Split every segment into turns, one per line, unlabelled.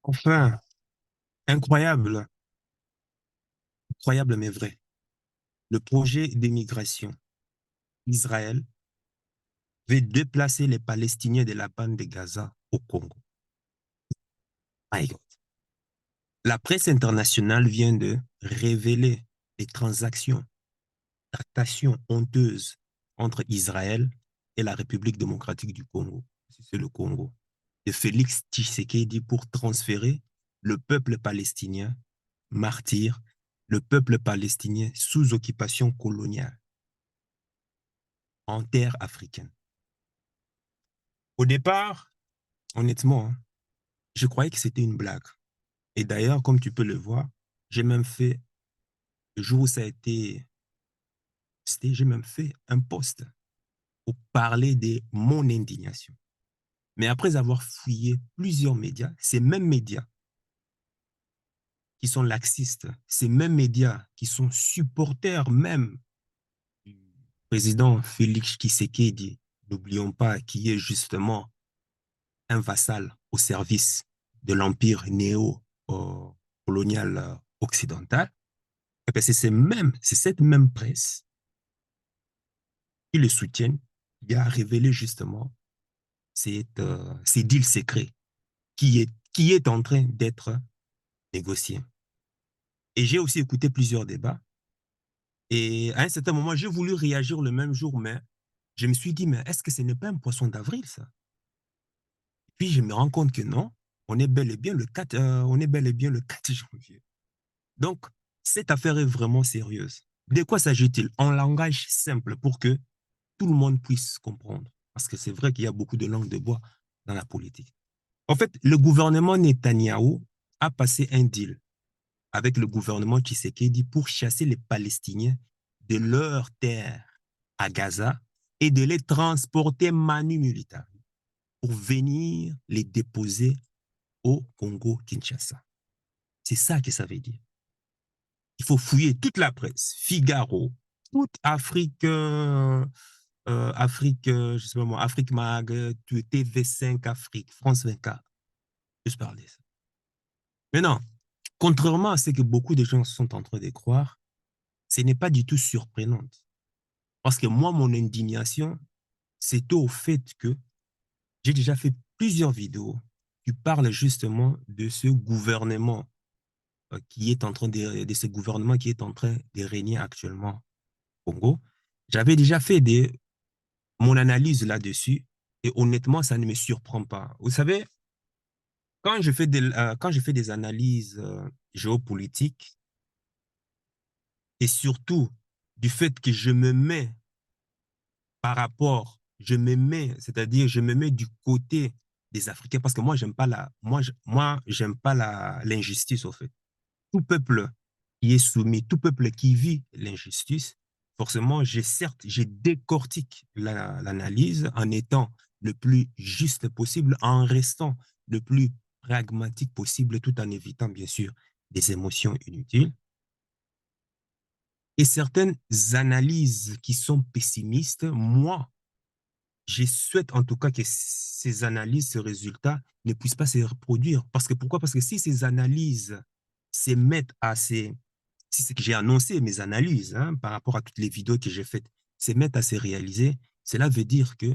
Enfin, incroyable, incroyable mais vrai. Le projet d'émigration Israël veut déplacer les Palestiniens de la bande de Gaza au Congo. My God. La presse internationale vient de révéler les transactions, tractations honteuses entre Israël et la République démocratique du Congo, c'est le Congo, de Félix Tshisekedi pour transférer le peuple palestinien martyr, le peuple palestinien sous occupation coloniale en terre africaine. Au départ, honnêtement, hein, je croyais que c'était une blague. Et d'ailleurs, comme tu peux le voir, j'ai même fait, le jour où ça a été, j'ai même fait un post pour parler de mon indignation. Mais après avoir fouillé plusieurs médias, ces mêmes médias qui sont laxistes, ces mêmes médias qui sont supporters même du président Félix Tshisekedi, n'oublions pas, qui est justement un vassal au service de l'empire néo-colonial occidental, eh bien, c'est cette même presse qui le soutiennent qui a révélé justement ces deals secrets qui est en train d'être négocié. Et j'ai aussi écouté plusieurs débats. Et à un certain moment, j'ai voulu réagir le même jour, mais je me suis dit, mais est-ce que ce n'est pas un poisson d'avril, ça? Puis je me rends compte que non, on est bel et bien le 4, on est bel et bien le 4 janvier. Donc, cette affaire est vraiment sérieuse. De quoi s'agit-il? En langage simple pour que tout le monde puisse comprendre. Parce que c'est vrai qu'il y a beaucoup de langue de bois dans la politique. En fait, le gouvernement Netanyahou a passé un deal avec le gouvernement Tshisekedi pour chasser les Palestiniens de leur terre à Gaza et de les transporter manu militari pour venir les déposer au Congo-Kinshasa. C'est ça que ça veut dire. Il faut fouiller toute la presse, Figaro, toute Afrique, je sais pas moi, Afrique Mag, TV5 Afrique, France 24, juste parler ça. Mais non, contrairement à ce que beaucoup de gens sont en train de croire, ce n'est pas du tout surprenant. Parce que moi, mon indignation, c'est au fait que j'ai déjà fait plusieurs vidéos qui parlent justement de ce gouvernement de ce gouvernement qui est en train de régner actuellement au Congo. J'avais déjà fait mon analyse là-dessus et honnêtement, ça ne me surprend pas. Vous savez, quand je fais des analyses géopolitiques et surtout du fait que je me mets c'est-à-dire je me mets du côté des Africains parce que moi, j'aime pas l'injustice au fait. Tout peuple qui est soumis, tout peuple qui vit l'injustice, forcément, je décortique l'analyse en étant le plus juste possible, en restant le plus pragmatique possible, tout en évitant, bien sûr, des émotions inutiles. Et certaines analyses qui sont pessimistes, moi, je souhaite en tout cas que ces analyses, ces résultats ne puissent pas se reproduire. Parce que pourquoi? Parce que si ces analyses se mettent à si c'est que j'ai annoncé mes analyses par rapport à toutes les vidéos que j'ai faites, se mettent à se réaliser, cela veut dire que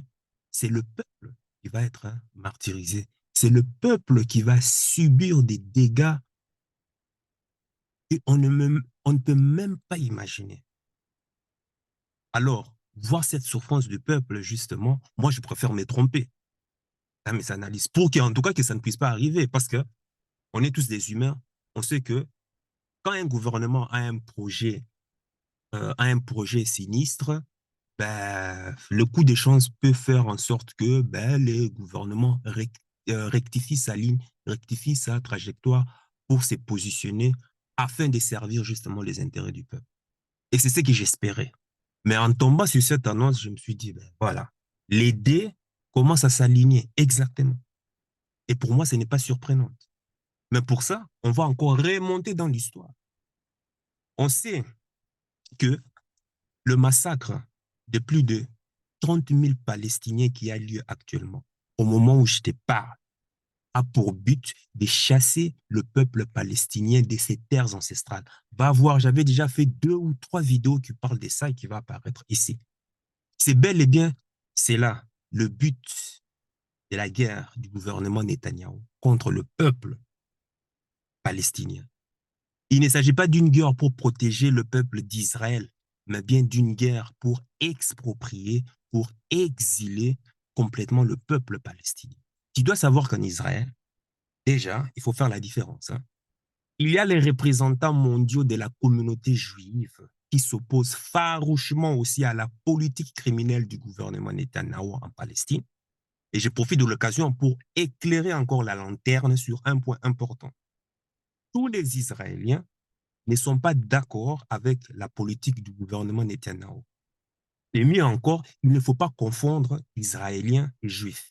c'est le peuple qui va être martyrisé. C'est le peuple qui va subir des dégâts on ne peut même pas imaginer. Alors, voir cette souffrance du peuple, justement, moi, je préfère me tromper dans mes analyses pour qu'en tout cas, que ça ne puisse pas arriver parce que on est tous des humains. On sait que quand un gouvernement a un projet sinistre, ben, le coup de chance peut faire en sorte que ben, le gouvernement rectifie sa ligne, rectifie sa trajectoire pour se positionner afin de servir justement les intérêts du peuple. Et c'est ce que j'espérais. Mais en tombant sur cette annonce, je me suis dit, ben, voilà, les dés commencent à s'aligner exactement. Et pour moi, ce n'est pas surprenant. Mais pour ça, on va encore remonter dans l'histoire. On sait que le massacre de plus de 30 000 Palestiniens qui a lieu actuellement, au moment où je te parle, a pour but de chasser le peuple palestinien de ses terres ancestrales. Va voir, j'avais déjà fait 2 ou 3 vidéos qui parlent de ça et qui va apparaître ici. C'est bel et bien, c'est là le but de la guerre du gouvernement Netanyahou contre le peuple palestinien. Il ne s'agit pas d'une guerre pour protéger le peuple d'Israël, mais bien d'une guerre pour exproprier, pour exiler complètement le peuple palestinien. Tu dois savoir qu'en Israël, déjà, il faut faire la différence, hein. Il y a les représentants mondiaux de la communauté juive qui s'opposent farouchement aussi à la politique criminelle du gouvernement Netanyahou en Palestine. Et je profite de l'occasion pour éclairer encore la lanterne sur un point important. Tous les Israéliens ne sont pas d'accord avec la politique du gouvernement Netanyahou. Et mieux encore, il ne faut pas confondre Israéliens et Juifs.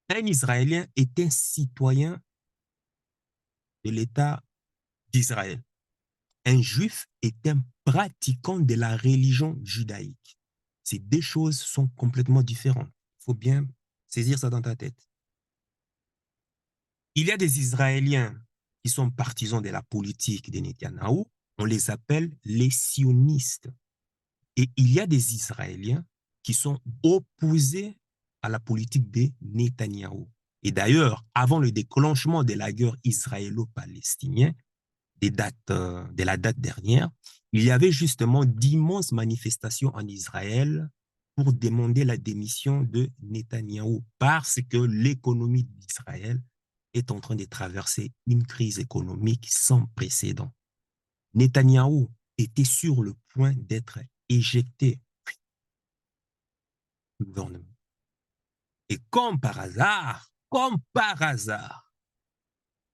Un Israélien est un citoyen de l'État d'Israël. Un Juif est un pratiquant de la religion judaïque. Ces 2 choses sont complètement différentes. Il faut bien saisir ça dans ta tête. Il y a des Israéliens qui sont partisans de la politique de Netanyahou. On les appelle les sionistes. Et il y a des Israéliens qui sont opposés à la politique de Netanyahou. Et d'ailleurs, avant le déclenchement de la guerre israélo-palestinienne, de la date dernière, il y avait justement d'immenses manifestations en Israël pour demander la démission de Netanyahou parce que l'économie d'Israël est en train de traverser une crise économique sans précédent. Netanyahou était sur le point d'être éjecté du gouvernement. Et comme par hasard,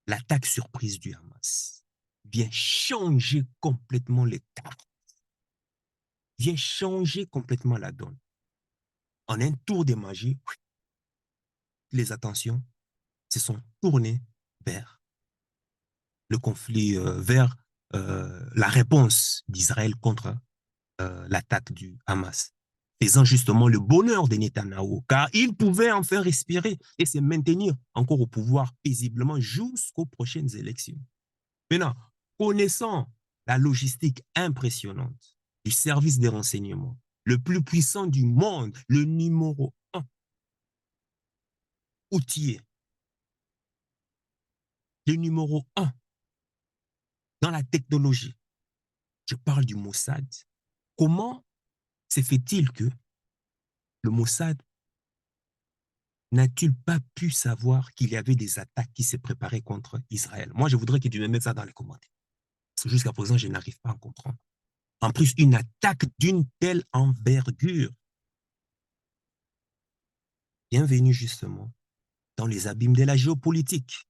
l'attaque surprise du Hamas vient changer complètement les cartes, vient changer complètement la donne. En un tour de magie, les attentions se sont tournées vers le conflit, vers la réponse d'Israël contre l'attaque du Hamas, faisant justement le bonheur de Netanyahou, car il pouvait en faire respirer et se maintenir encore au pouvoir paisiblement jusqu'aux prochaines élections. Maintenant, connaissant la logistique impressionnante du service des renseignements, le plus puissant du monde, le numéro 1 outillé, le numéro 1 dans la technologie, je parle du Mossad. Comment se fait-il que le Mossad n'a-t-il pas pu savoir qu'il y avait des attaques qui se préparaient contre Israël? Moi, je voudrais que tu me mettes ça dans les commentaires. Parce que jusqu'à présent, je n'arrive pas à comprendre. En plus, une attaque d'une telle envergure. Bienvenue justement dans les abîmes de la géopolitique.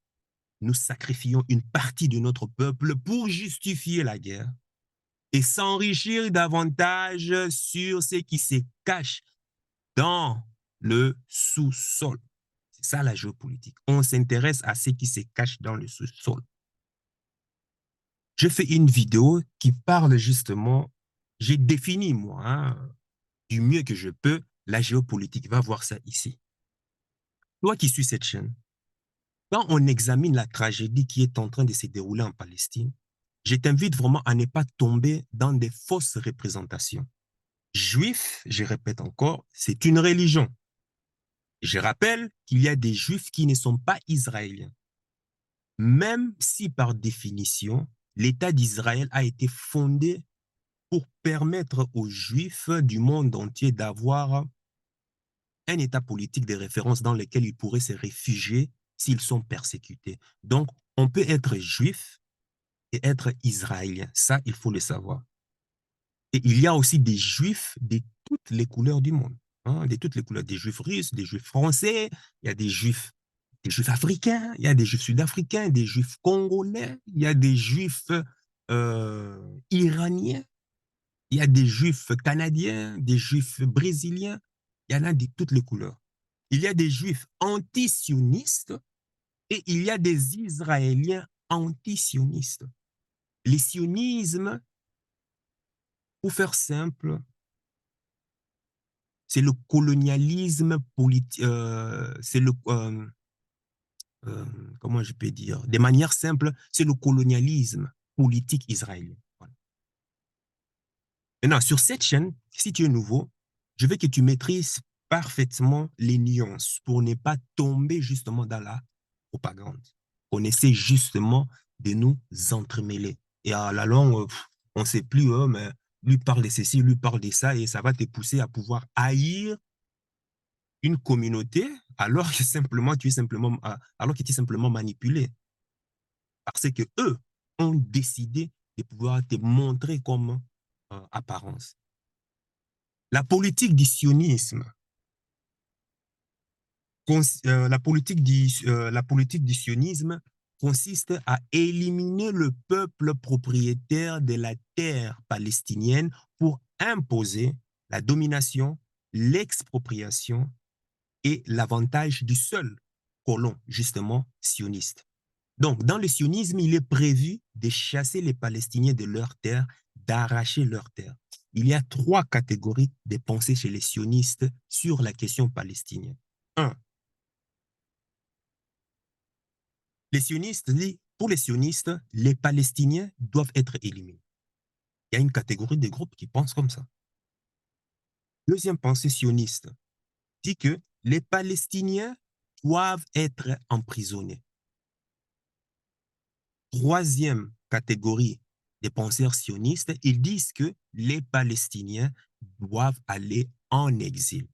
Nous sacrifions une partie de notre peuple pour justifier la guerre et s'enrichir davantage sur ce qui se cache dans le sous-sol. C'est ça la géopolitique. On s'intéresse à ce qui se cache dans le sous-sol. Je fais une vidéo qui parle justement, j'ai défini moi, hein, du mieux que je peux, la géopolitique. Va voir ça ici. Toi qui suis cette chaîne, quand on examine la tragédie qui est en train de se dérouler en Palestine, je t'invite vraiment à ne pas tomber dans des fausses représentations. Juif, je répète encore, c'est une religion. Je rappelle qu'il y a des juifs qui ne sont pas israéliens. Même si par définition, l'État d'Israël a été fondé pour permettre aux juifs du monde entier d'avoir un État politique de référence dans lequel ils pourraient se réfugier s'ils sont persécutés. Donc, on peut être juif et être israélien. Ça, il faut le savoir. Et il y a aussi des juifs de toutes les couleurs du monde, hein, de toutes les couleurs, des juifs russes, des juifs français, il y a des juifs africains, il y a des juifs sud-africains, des juifs congolais, il y a des juifs iraniens, il y a des juifs canadiens, des juifs brésiliens, il y en a de toutes les couleurs. Il y a des juifs anti-sionistes et il y a des Israéliens anti-sionistes. Les sionismes, pour faire simple, c'est le colonialisme politique, euh, comment je peux dire, de manière simple, c'est le colonialisme politique israélien. Voilà. Maintenant, sur cette chaîne, si tu es nouveau, je veux que tu maîtrises parfaitement les nuances pour ne pas tomber justement dans la propagande. On essaie justement de nous entremêler. Et à la longue, on ne sait plus, mais lui parle de ceci, lui parle de ça, et ça va te pousser à pouvoir haïr une communauté alors que simplement tu es simplement alors que tu es simplement manipulé parce que eux ont décidé de pouvoir te montrer comme apparence. La politique du sionisme, la politique du sionisme consiste à éliminer le peuple propriétaire de la terre palestinienne pour imposer la domination, l'expropriation et l'avantage du seul colon, justement, sioniste. Donc, dans le sionisme, il est prévu de chasser les Palestiniens de leurs terres, d'arracher leurs terres. Il y a trois catégories de pensée chez les sionistes sur la question palestinienne. Un, les sionistes, pour les sionistes, les Palestiniens doivent être éliminés. Il y a une catégorie de groupes qui pensent comme ça. Deuxième pensée sioniste dit que les Palestiniens doivent être emprisonnés. Troisième catégorie des penseurs sionistes, ils disent que les Palestiniens doivent aller en exil.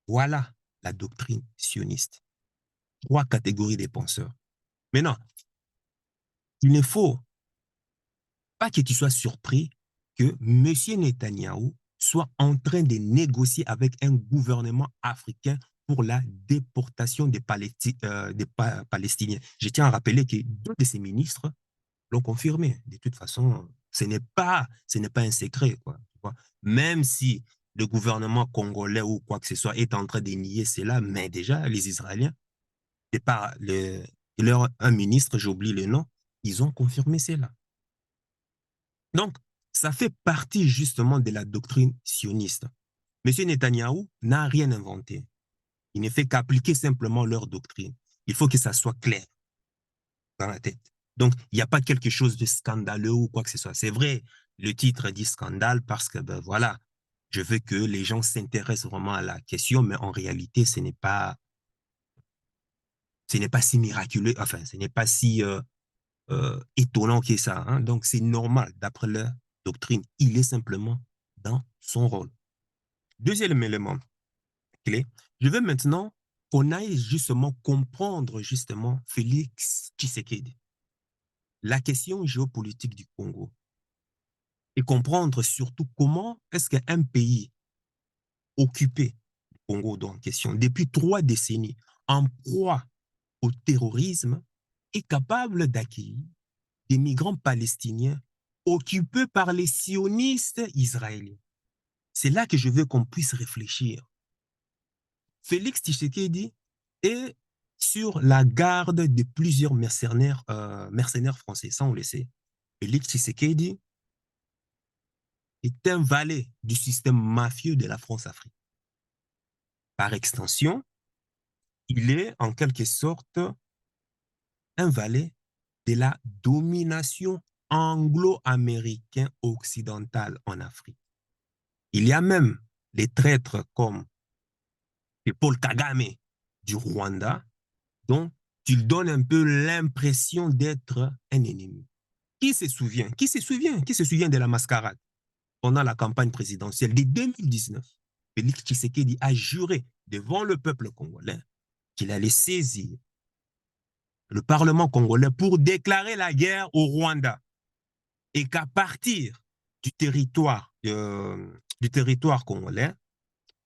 Voilà la doctrine sioniste. Trois catégories des penseurs. Maintenant, il ne faut pas que tu sois surpris que M. Netanyahou soit en train de négocier avec un gouvernement africain pour la déportation des Palestiniens. Je tiens à rappeler que deux de ces ministres l'ont confirmé. De toute façon, ce n'est pas un secret, quoi. Même si le gouvernement congolais ou quoi que ce soit est en train de nier cela, mais déjà, les Israéliens, c'est pas un ministre, j'oublie le nom, ils ont confirmé cela. Donc, ça fait partie justement de la doctrine sioniste. Monsieur Netanyahou n'a rien inventé. Il ne fait qu'appliquer simplement leur doctrine. Il faut que ça soit clair dans la tête. Donc, il n'y a pas quelque chose de scandaleux ou quoi que ce soit. C'est vrai, le titre dit scandale parce que, ben voilà, je veux que les gens s'intéressent vraiment à la question, mais en réalité, ce n'est pas si miraculeux, enfin, ce n'est pas si étonnant que ça. Hein. Donc, c'est normal, d'après leur doctrine. Il est simplement dans son rôle. Deuxième élément clé, je veux maintenant qu'on aille justement comprendre justement Félix Tshisekedi, la question géopolitique du Congo et comprendre surtout comment est-ce qu'un pays occupé, le Congo en question, depuis 3 décennies, en proie au terrorisme, est capable d'accueillir des migrants palestiniens occupés par les sionistes israéliens. C'est là que je veux qu'on puisse réfléchir. Félix Tshisekedi est sur la garde de plusieurs mercenaires français, ça on le sait. Félix Tshisekedi est un valet du système mafieux de la France-Afrique. Par extension, il est en quelque sorte un valet de la domination anglo-américaine occidentale en Afrique. Il y a même des traîtres comme Paul Kagame du Rwanda, dont il donne un peu l'impression d'être un ennemi. Qui se souvient de la mascarade pendant la campagne présidentielle de 2019? Félix Tshisekedi a juré devant le peuple congolais qu'il allait saisir le Parlement congolais pour déclarer la guerre au Rwanda et qu'à partir du territoire congolais,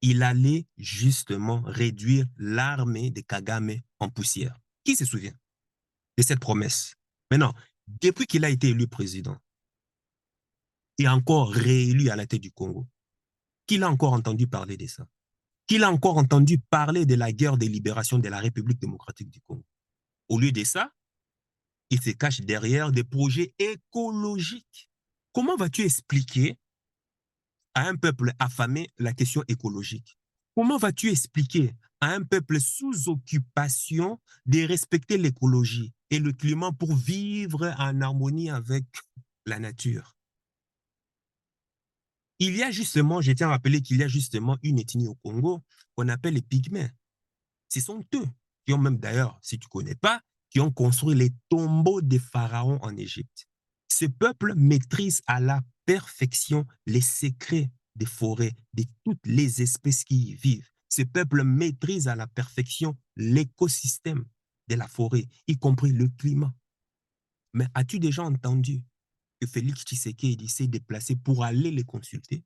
il allait justement réduire l'armée de Kagame en poussière. Qui se souvient de cette promesse? Maintenant, depuis qu'il a été élu président et encore réélu à la tête du Congo, qui l'a encore entendu parler de ça? Qui l'a encore entendu parler de la guerre de libération de la République démocratique du Congo? Au lieu de ça, il se cache derrière des projets écologiques. Comment vas-tu expliquer à un peuple affamé la question écologique? Comment vas-tu expliquer à un peuple sous occupation de respecter l'écologie et le climat pour vivre en harmonie avec la nature. Il y a justement, je tiens à rappeler qu'il y a justement une ethnie au Congo qu'on appelle les Pygmées. Ce sont eux qui ont même d'ailleurs, si tu ne connais pas, qui ont construit les tombeaux des pharaons en Égypte. Ce peuple maîtrise à la perfection les secrets des forêts, de toutes les espèces qui y vivent. Ce peuple maîtrise à la perfection l'écosystème de la forêt, y compris le climat. Mais as-tu déjà entendu que Félix Tshisekedi s'est déplacé pour aller les consulter?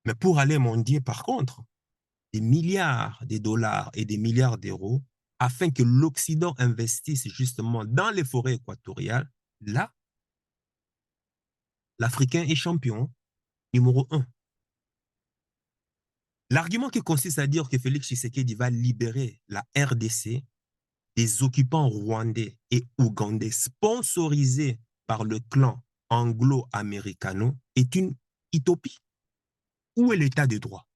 Mais pour aller mendier, par contre, des milliards de dollars et des milliards d'euros afin que l'Occident investisse justement dans les forêts équatoriales, là, l'Africain est champion numéro un. L'argument qui consiste à dire que Félix Tshisekedi va libérer la RDC des occupants rwandais et ougandais sponsorisés par le clan anglo-américano est une utopie. Où est l'état de droit?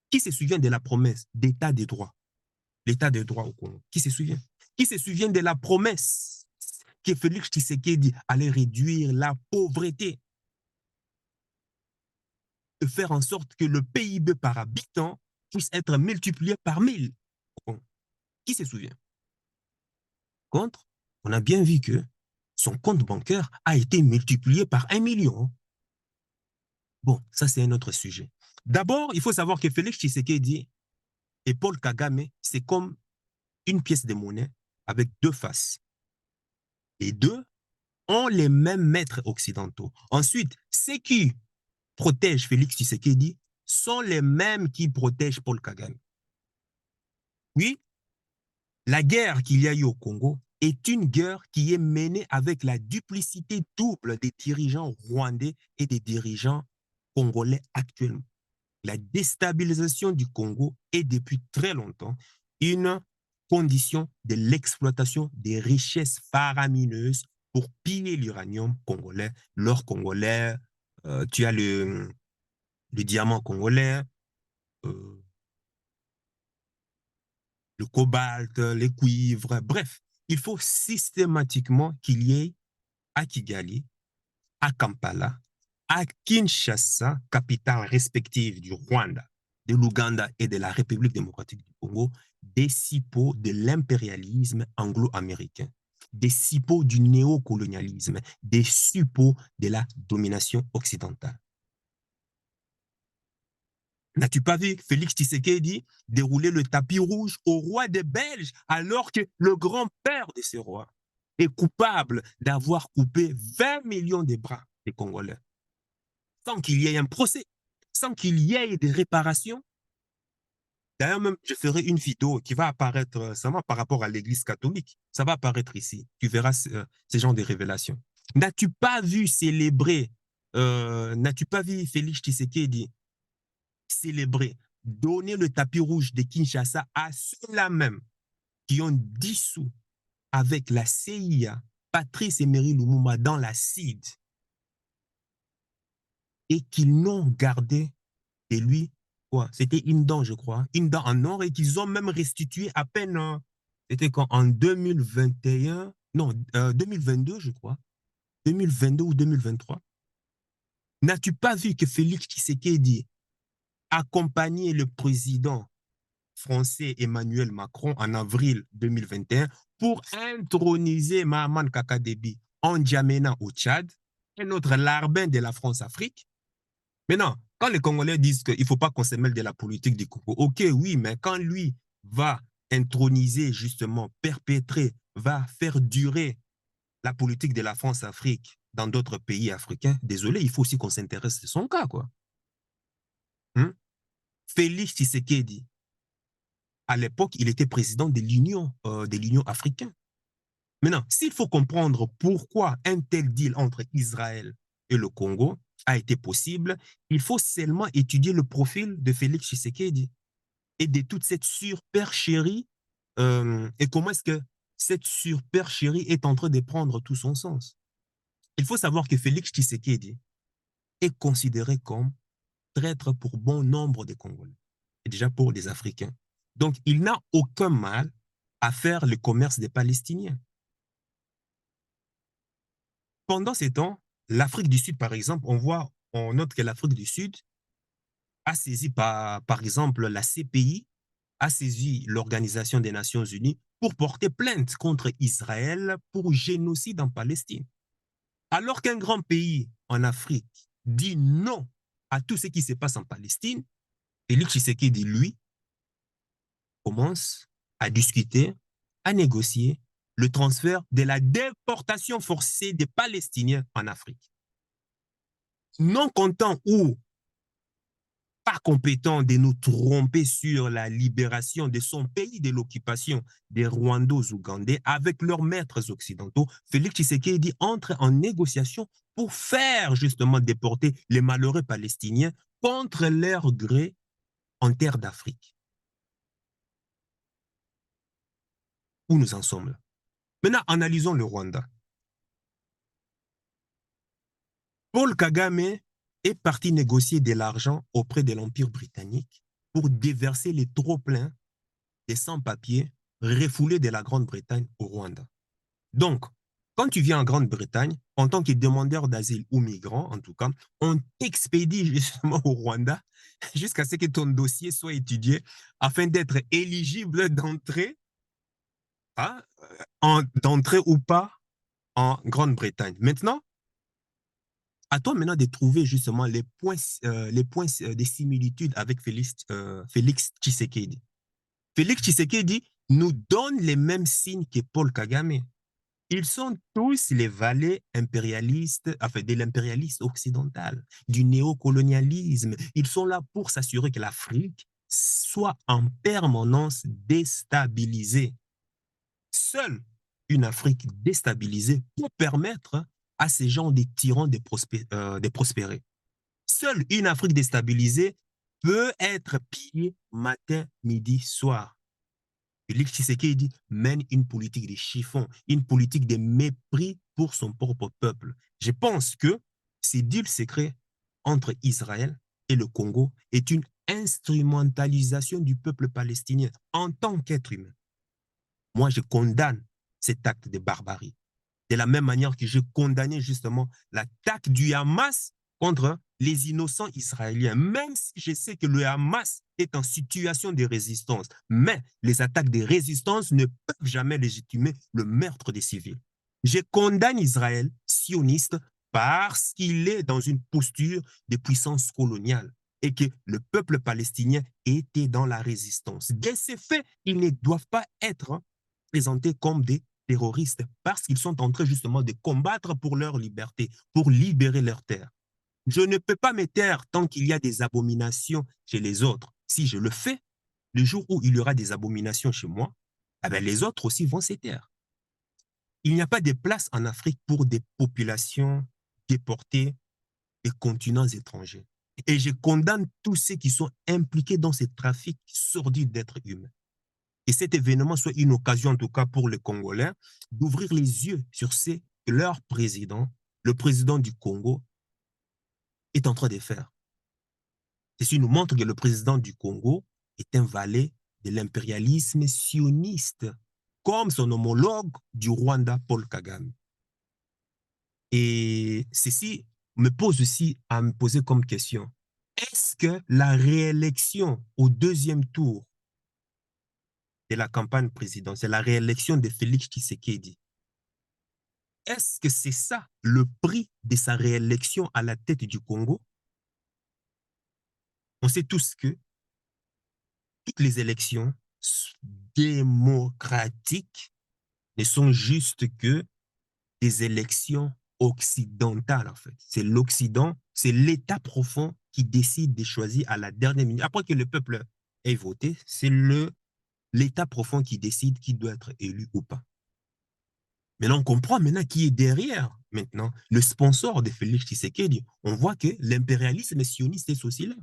Qui se souvient de la promesse d'état de droit? L'état de droit au Congo. Qui se souvient? Qui se souvient de la promesse que Félix Tshisekedi allait réduire la pauvreté et faire en sorte que le PIB par habitant puisse être multiplié par 1000? Qui se souvient? Contre, on a bien vu que son compte bancaire a été multiplié par 1 million. Bon, ça c'est un autre sujet. D'abord, il faut savoir que Félix Tshisekedi et Paul Kagame, c'est comme une pièce de monnaie avec deux faces. Les deux ont les mêmes maîtres occidentaux. Ensuite, ceux qui protègent Félix Tshisekedi sont les mêmes qui protègent Paul Kagame. Oui, la guerre qu'il y a eu au Congo est une guerre qui est menée avec la duplicité double des dirigeants rwandais et des dirigeants congolais actuellement. La déstabilisation du Congo est depuis très longtemps une condition de l'exploitation des richesses faramineuses pour piller l'uranium congolais, l'or congolais, tu as le diamant congolais, euh, le cobalt, les cuivres, bref. Il faut systématiquement qu'il y ait à Kigali, à Kampala, à Kinshasa, capitale respective du Rwanda, de l'Ouganda et de la République démocratique du Congo, des cipeaux de l'impérialisme anglo-américain, des cipeaux du néocolonialisme, des suppôts de la domination occidentale. N'as-tu pas vu Félix Tshisekedi dérouler le tapis rouge au roi des Belges alors que le grand-père de ce roi est coupable d'avoir coupé 20 millions de bras des Congolais sans qu'il y ait un procès, sans qu'il y ait des réparations? D'ailleurs, même, je ferai une vidéo qui va apparaître seulement par rapport à l'Église catholique. Ça va apparaître ici. Tu verras ce genre de révélations. N'as-tu pas vu célébrer, n'as-tu pas vu Félix Tshisekedi célébrer, donner le tapis rouge de Kinshasa à ceux-là même qui ont dissous avec la CIA Patrice Emery Lumumba dans l'acide et qu'ils n'ont gardé de lui quoi? C'était une dent, je crois, une dent en or et qu'ils ont même restitué à peine, c'était quand en 2021, non, 2022, je crois, 2022 ou 2023. N'as-tu pas vu que Félix Tshisekedi accompagnait le président français Emmanuel Macron en avril 2021 pour introniser Mahaman Kakadebi en Djamena au Tchad, un autre larbin de la France-Afrique? Maintenant, quand les Congolais disent qu'il ne faut pas qu'on se mêle de la politique du Congo, ok, oui, mais quand lui va introniser, justement, perpétrer, va faire durer la politique de la France-Afrique dans d'autres pays africains, désolé, il faut aussi qu'on s'intéresse à son cas, quoi. Hmm? Félix Tshisekedi, à l'époque, il était président de l'Union africaine. Maintenant, s'il faut comprendre pourquoi un tel deal entre Israël et le Congo a été possible, il faut seulement étudier le profil de Félix Tshisekedi et de toute cette supercherie et comment est-ce que cette supercherie est en train de prendre tout son sens. Il faut savoir que Félix Tshisekedi est considéré comme traître pour bon nombre de Congolais, et déjà pour les Africains. Donc, il n'a aucun mal à faire le commerce des Palestiniens. Pendant ces temps, l'Afrique du Sud, par exemple, on note que l'Afrique du Sud a saisi, par exemple, la CPI, a saisi l'Organisation des Nations Unies pour porter plainte contre Israël pour génocide en Palestine. Alors qu'un grand pays en Afrique dit non à tout ce qui se passe en Palestine, Félix Tshisekedi, lui, commence à discuter, à négocier le transfert de la déportation forcée des Palestiniens en Afrique. Non content ou pas compétent de nous tromper sur la libération de son pays de l'occupation des Rwandos-Ougandais avec leurs maîtres occidentaux, Félix Tshisekedi entre en négociation pour faire justement déporter les malheureux Palestiniens contre leur gré en terre d'Afrique. Où nous en sommes là? Maintenant, analysons le Rwanda. Paul Kagame est parti négocier de l'argent auprès de l'Empire britannique pour déverser les trop-pleins des sans-papiers refoulés de la Grande-Bretagne au Rwanda. Donc, quand tu viens en Grande-Bretagne, en tant que demandeur d'asile ou migrant, en tout cas, on t'expédie justement au Rwanda jusqu'à ce que ton dossier soit étudié afin d'être éligible d'entrer, hein, d'entrer ou pas en Grande-Bretagne. Maintenant, à toi maintenant de trouver justement les points des similitudes avec Félix Tshisekedi. Félix Tshisekedi nous donne les mêmes signes que Paul Kagame. Ils sont tous les valets impérialistes, enfin de l'impérialisme occidental, du néocolonialisme. Ils sont là pour s'assurer que l'Afrique soit en permanence déstabilisée. Seule une Afrique déstabilisée peut permettre à ces gens des tyrans de prospérer. Seule une Afrique déstabilisée peut être pillée matin, midi, soir. Félix Tshisekedi mène une politique de chiffon, une politique de mépris pour son propre peuple. Je pense que ces deals secrets entre Israël et le Congo est une instrumentalisation du peuple palestinien en tant qu'être humain. Moi, je condamne cet acte de barbarie. De la même manière que j'ai condamné justement l'attaque du Hamas contre les innocents israéliens, même si je sais que le Hamas est en situation de résistance. Mais les attaques de résistance ne peuvent jamais légitimer le meurtre des civils. Je condamne Israël sioniste parce qu'il est dans une posture de puissance coloniale et que le peuple palestinien était dans la résistance. De ces faits, ils ne doivent pas être présentés comme des terroristes parce qu'ils sont en train justement de combattre pour leur liberté, pour libérer leur terre. Je ne peux pas me taire tant qu'il y a des abominations chez les autres. Si je le fais, le jour où il y aura des abominations chez moi, eh bien, les autres aussi vont se taire. Il n'y a pas de place en Afrique pour des populations déportées des continents étrangers. Et je condamne tous ceux qui sont impliqués dans ces trafics sordides d'êtres humains. Et cet événement soit une occasion, en tout cas pour les Congolais, d'ouvrir les yeux sur ce que leur président, le président du Congo, est en train de faire. Ceci nous montre que le président du Congo est un valet de l'impérialisme sioniste, comme son homologue du Rwanda, Paul Kagame. Et ceci me pose aussi à me poser comme question, est-ce que la réélection au deuxième tour de la campagne présidentielle, la réélection de Félix Tshisekedi, est-ce que c'est ça le prix de sa réélection à la tête du Congo? On sait tous que toutes les élections démocratiques ne sont juste que des élections occidentales, en fait. C'est l'Occident, c'est l'État profond qui décide de choisir à la dernière minute. Après que le peuple ait voté, c'est l'État profond qui décide qui doit être élu ou pas. Maintenant, on comprend maintenant qui est derrière maintenant le sponsor de Félix Tshisekedi. On voit que l'impérialisme sioniste est aussi là.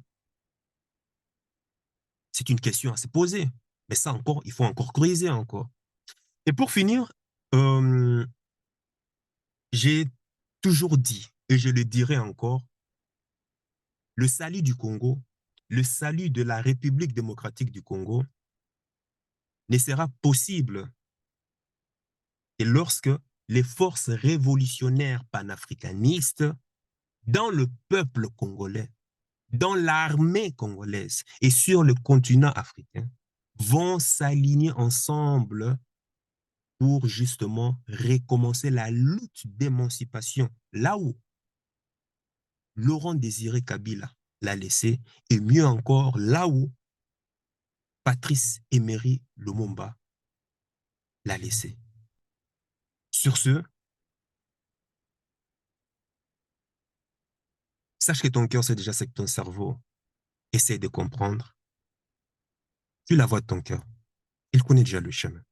C'est une question à se poser. Mais ça encore, il faut encore creuser encore. Et pour finir, euh, j'ai toujours dit, et je le dirai encore, le salut du Congo, le salut de la République démocratique du Congo ne sera possible que lorsque les forces révolutionnaires panafricanistes dans le peuple congolais, dans l'armée congolaise et sur le continent africain vont s'aligner ensemble pour justement recommencer la lutte d'émancipation là où Laurent Désiré Kabila l'a laissé et mieux encore là où Patrice Emery Lumumba l'a laissé. Sur ce, sache que ton cœur sait déjà ce que ton cerveau essaie de comprendre. Tu la voix de ton cœur. Il connaît déjà le chemin.